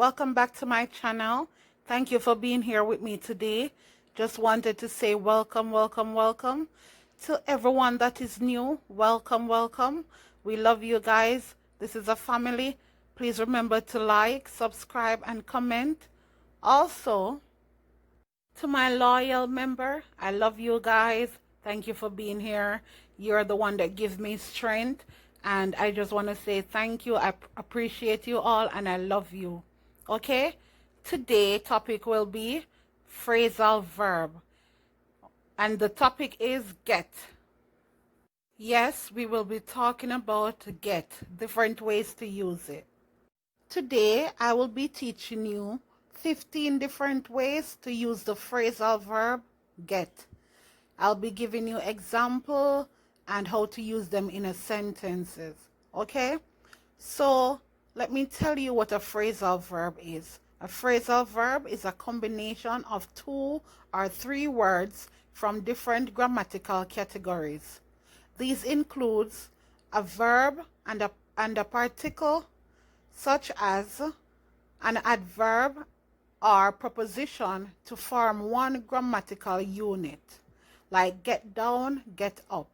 welcome back to my channel. Thank you for being here with me today. Just wanted to say welcome to everyone that is new. Welcome. We love you guys. This is a family. Please remember to like, subscribe, and comment. Also, to my loyal member, I love you guys. Thank you for being here. You're the one that gives me strength. And I just want to say thank you. I appreciate you all and I love you. Okay? Today topic will be phrasal verb. And the topic is get. Yes, we will be talking about get, different ways to use it. Today I will be teaching you 15 different ways to use the phrasal verb get. I'll be giving you example and how to use them in a sentences. Okay? So let me tell you what a phrasal verb is. A phrasal verb is a combination of 2 or 3 words from different grammatical categories. These includes a verb and a particle, such as an adverb or preposition to form one grammatical unit, like get down, get up.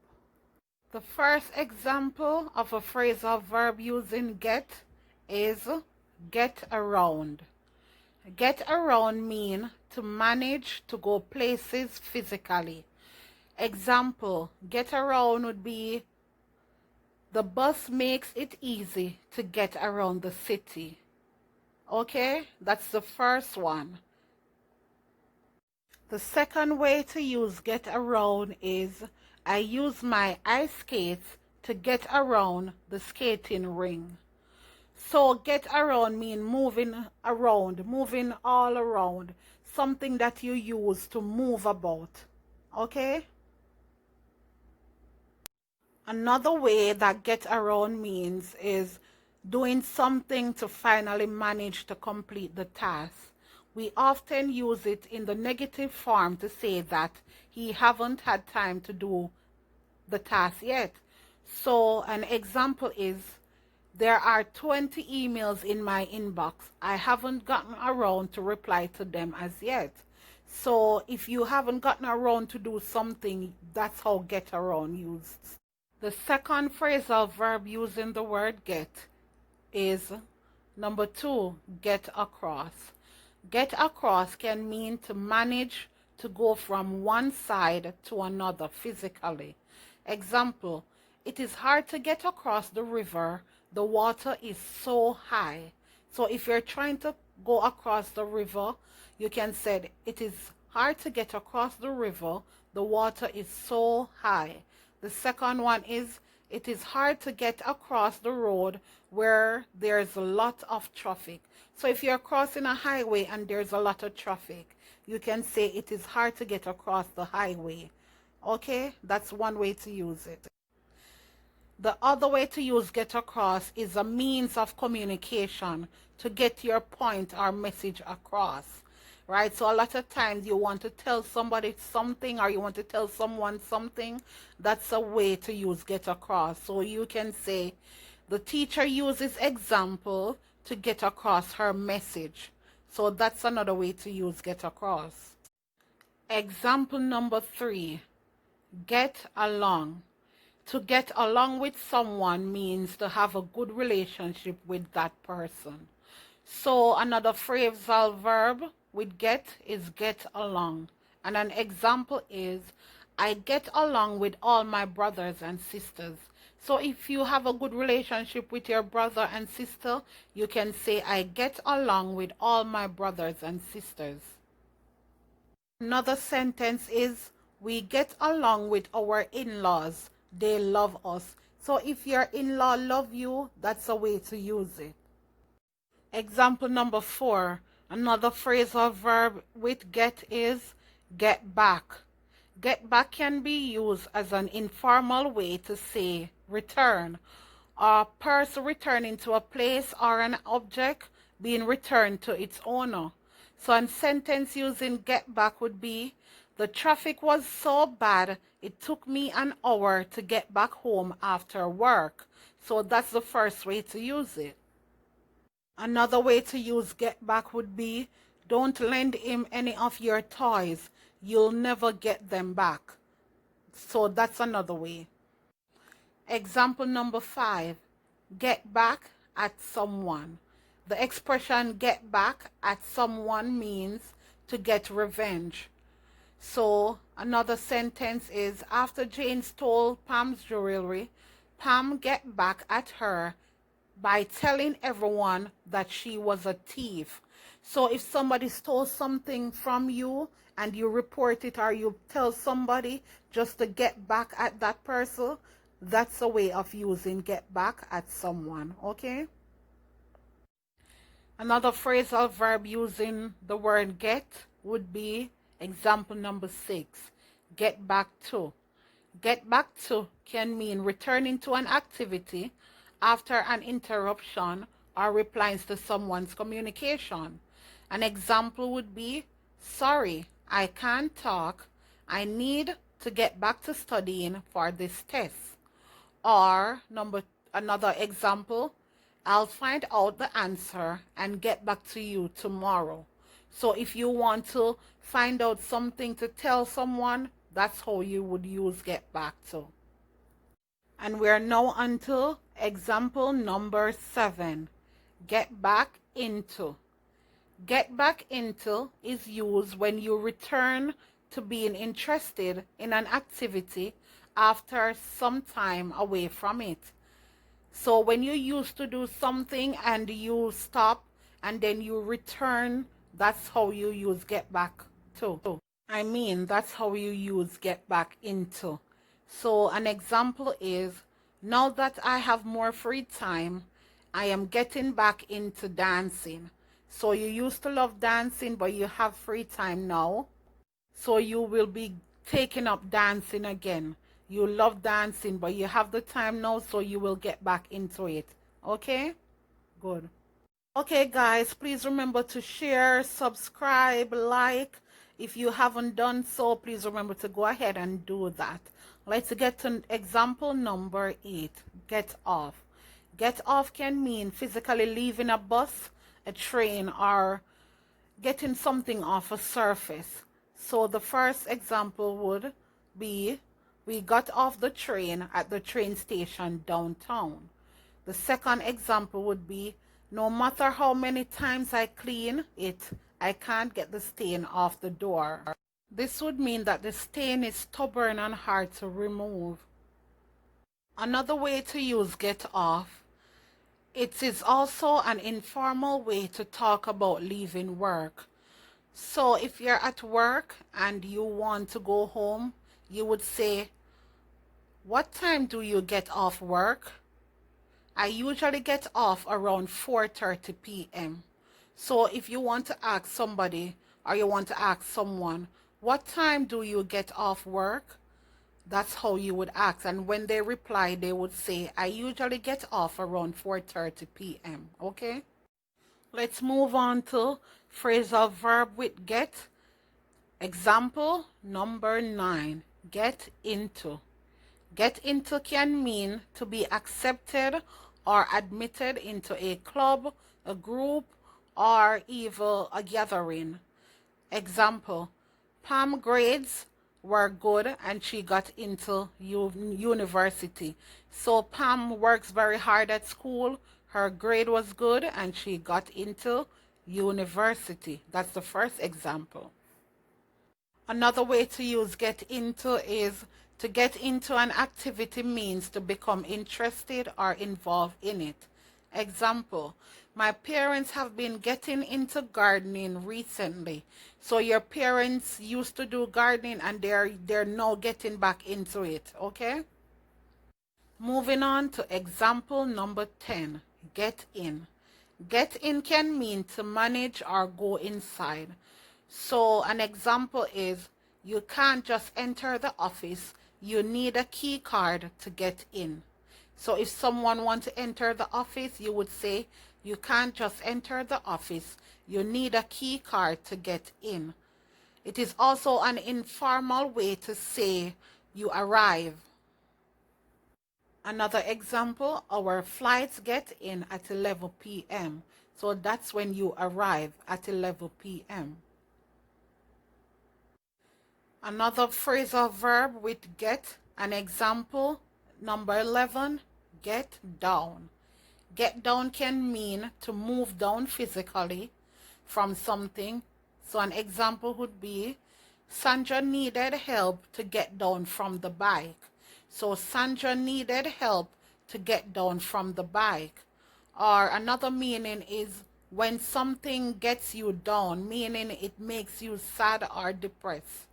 The first example of a phrasal verb using get is get around. Get around means to manage to go places physically. Example, get around would be the bus makes it easy to get around the city. Okay, that's the first one. The second way to use get around is I use my ice skates to get around the skating ring. So get around means moving around, moving all around, something that you use to move about. Okay? Another way that get around means is doing something to finally manage to complete the task. We often use it in the negative form to say that he haven't had time to do the task yet. So an example is, there are 20 emails in my inbox. I haven't gotten around to reply to them as yet. So if you haven't gotten around to do something, that's how get around used. The second phrasal verb using the word get is number 2, get across. Get across can mean to manage to go from one side to another physically. Example, it is hard to get across the river. The water is so high. So if you're trying to go across the river, you can say it is hard to get across the river. The water is so high. The second one is it is hard to get across the road where there's a lot of traffic. So if you're crossing a highway and there's a lot of traffic, you can say it is hard to get across the highway. Okay, that's one way to use it. The other way to use get across is a means of communication to get your point or message across, right? So a lot of times you want to tell somebody something or you want to tell someone something. That's a way to use get across. So you can say the teacher uses example to get across her message. So that's another way to use get across. Example number 3, get along. To get along with someone means to have a good relationship with that person. So another phrasal verb with get is get along. And an example is, I get along with all my brothers and sisters. So if you have a good relationship with your brother and sister, you can say, I get along with all my brothers and sisters. Another sentence is, we get along with our in-laws. They love us. So if your in-law love you, that's a way to use it. Example number 4, another phrasal verb with get is get back. Get back can be used as an informal way to say return. A person returning to a place or an object being returned to its owner. So a sentence using get back would be, the traffic was so bad, it took me an hour to get back home after work. So that's the first way to use it. Another way to use get back would be, don't lend him any of your toys. You'll never get them back. So that's another way. Example number 5, get back at someone. The expression get back at someone means to get revenge. So another sentence is, after Jane stole Pam's jewelry, Pam get back at her by telling everyone that she was a thief. So if somebody stole something from you and you report it or you tell somebody just to get back at that person, that's a way of using get back at someone, okay? Another phrasal verb using the word get would be example number 6, get back to. Get back to can mean returning to an activity after an interruption or replying to someone's communication. An example would be, sorry, I can't talk. I need to get back to studying for this test. Or another example, I'll find out the answer and get back to you tomorrow. So if you want to find out something to tell someone, that's how you would use get back to. And we're now on to example number 7, get back into. Get back into is used when you return to being interested in an activity after some time away from it. So when you used to do something and you stop and then you return, that's how you use get back to. That's how you use get back into. So an example is, now that I have more free time, I am getting back into dancing. So you used to love dancing, but you have free time now. So you will be taking up dancing again. You love dancing, but you have the time now, so you will get back into it. Okay? Good. Okay, guys, please remember to share, subscribe, like. If you haven't done so, please remember to go ahead and do that. Let's get to example number 8, get off. Get off can mean physically leaving a bus, a train, or getting something off a surface. So the first example would be, we got off the train at the train station downtown. The second example would be, no matter how many times I clean it, I can't get the stain off the door. This would mean that the stain is stubborn and hard to remove. Another way to use get off, it is also an informal way to talk about leaving work. So if you're at work and you want to go home, you would say, what time do you get off work? I usually get off around 4:30 p.m. So if you want to ask somebody or you want to ask someone, what time do you get off work? That's how you would ask. And when they reply, they would say, I usually get off around 4:30 p.m. Okay? Let's move on to phrasal verb with get. Example number 9, get into. Get into can mean to be accepted or admitted into a club, a group, or even a gathering. Example, Pam grades were good and she got into university. So Pam works very hard at school, her grade was good and she got into university. That's the first example. Another way to use get into is, to get into an activity means to become interested or involved in it. Example, my parents have been getting into gardening recently. So your parents used to do gardening and they're now getting back into it, okay? Moving on to example number 10, get in. Get in can mean to manage or go inside. So an example is, you can't just enter the office, you need a key card to get in. So if someone wants to enter the office, you would say, you can't just enter the office, you need a key card to get in. It is also an informal way to say you arrive. Another example, our flights get in at 11 p.m. So that's when you arrive, at 11 p.m. Another phrasal verb with get, an example, number 11, get down. Get down can mean to move down physically from something. So an example would be, Sandra needed help to get down from the bike. So Sandra needed help to get down from the bike. Or another meaning is when something gets you down, meaning it makes you sad or depressed.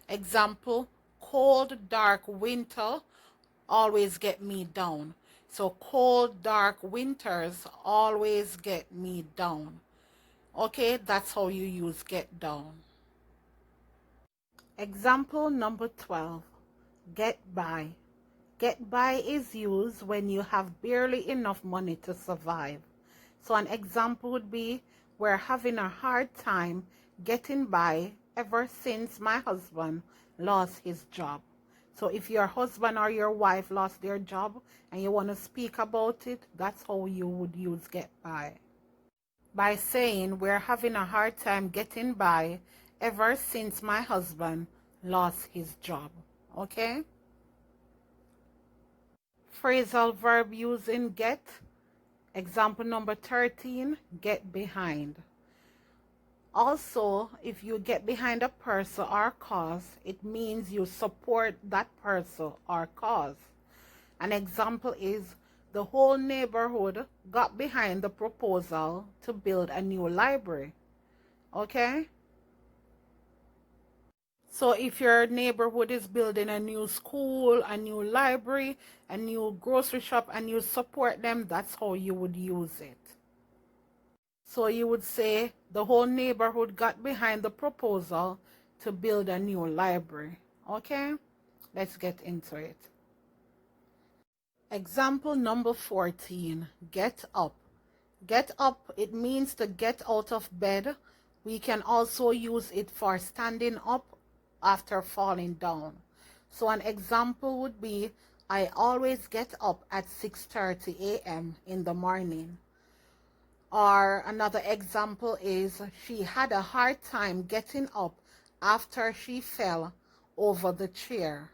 Example, cold, dark winter always get me down. So cold, dark winters always get me down. Okay, that's how you use get down. Example number 12, get by. Get by is used when you have barely enough money to survive. So an example would be, we're having a hard time getting by ever since my husband lost his job. So if your husband or your wife lost their job and you want to speak about it, that's how you would use get by. By saying, we're having a hard time getting by ever since my husband lost his job. Okay? Phrasal verb using get. Example number 13, get behind. Also, if you get behind a person or cause, it means you support that person or cause. An example is, the whole neighborhood got behind the proposal to build a new library. Okay? So if your neighborhood is building a new school, a new library, a new grocery shop, and you support them, that's how you would use it. So you would say, the whole neighborhood got behind the proposal to build a new library. Okay? Let's get into it. Example number 14, get up. Get up, it means to get out of bed. We can also use it for standing up after falling down. So an example would be, I always get up at 6:30 a.m. in the morning. Or another example is, she had a hard time getting up after she fell over the chair.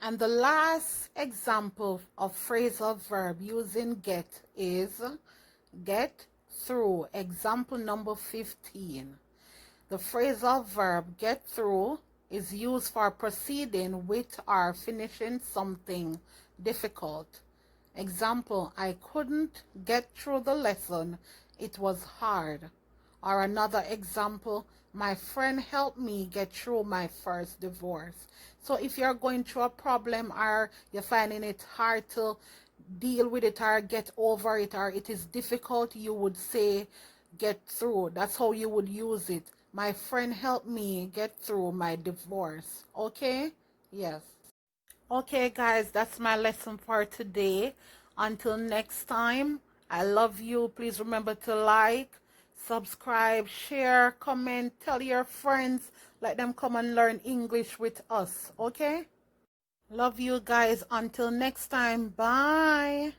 And the last example of phrasal verb using get is get through. Example number 15. The phrasal verb get through is used for proceeding with or finishing something difficult. Example, I couldn't get through the lesson. It was hard. Or another example, my friend helped me get through my first divorce. So if you're going through a problem or you're finding it hard to deal with it or get over it or it is difficult, you would say get through. That's how you would use it. My friend helped me get through my divorce. Okay? Yes. Okay, guys, that's my lesson for today. Until next time, I love you. Please remember to like, subscribe, share, comment, tell your friends. Let them come and learn English with us. Okay? Love you guys. Until next time. Bye.